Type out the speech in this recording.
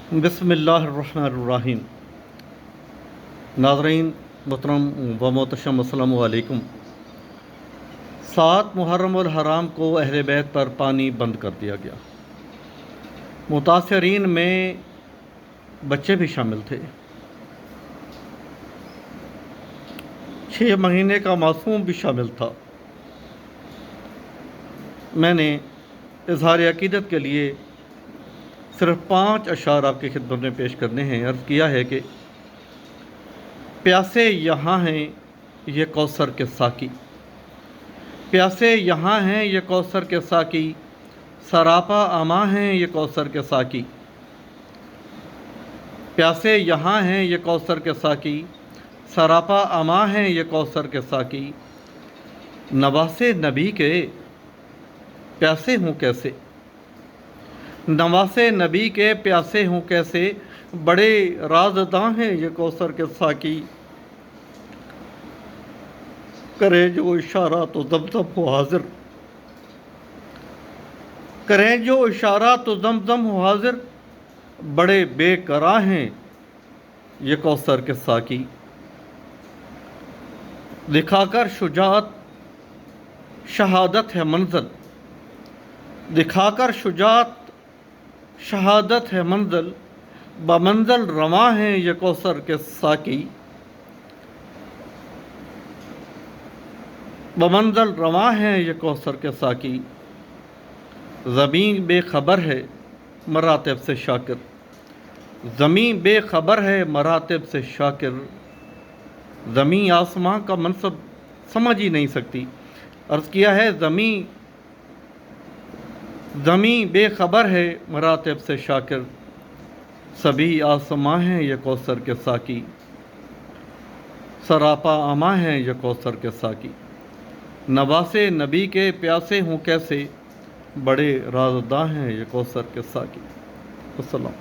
बिस्मिल्लाहिर्रहमानिर्रहीम। नाज़रीन मोहतरम व मोहतशम अस्सलाम वालेकुम। 7 मुहर्रमुल हराम को अहले बैत पर पानी बंद कर दिया गया। मुतासरीन में बच्चे भी शामिल थे। 6 महीने का मासूम भी शामिल था। मैंने इज़हार अक़ीदत के लिए सिर्फ 5 अशार आपकी खिदमत में पेश करने हैं। अर्ज़ किया है कि प्यासे यहाँ हैं ये कौसर के साकी, प्यासे यहाँ हैं ये कौसर के साकी, सरापा अमा हैं ये कौसर के साकी। प्यासे यहाँ हैं ये कौसर के साकी, सरापा अमा हैं ये कौसर के साकी। नवासे नबी के प्यासे हूँ कैसे, नवासे नबी के प्यासे हूँ कैसे, बड़े राज़दां हैं ये कौसर के साकी। करें जो इशारा तो दमदम हो हाजिर, करें जो इशारा तो दमदम हो हाजिर, बड़े बेकरार हैं ये कौसर के साकी। दिखाकर शुजाअत शहादत है मंज़िल, दिखाकर शुजाअत शहादत है मंज़िल, बमंज़िल रवां हैं ये कौसर के साकी। बमंज़िल रवां हैं ये कौसर के साकी। ज़मीन बेखबर है मरातिब से शाकिर, ज़मीन बेखबर है मरातिब से शाकिर। ज़मीन आसमां का मनसब समझ ही नहीं सकती। अर्ज़ किया है ज़मीं बेखबर है मरातिब से शाकिर, सभी आसमां हैं ये कौसर के साकी, सरापा अमा हैं ये कौसर के साकी। नवासे नबी के प्यासे हूँ कैसे, बड़े राज़दां हैं ये कौसर के साकी। अस्सलाम।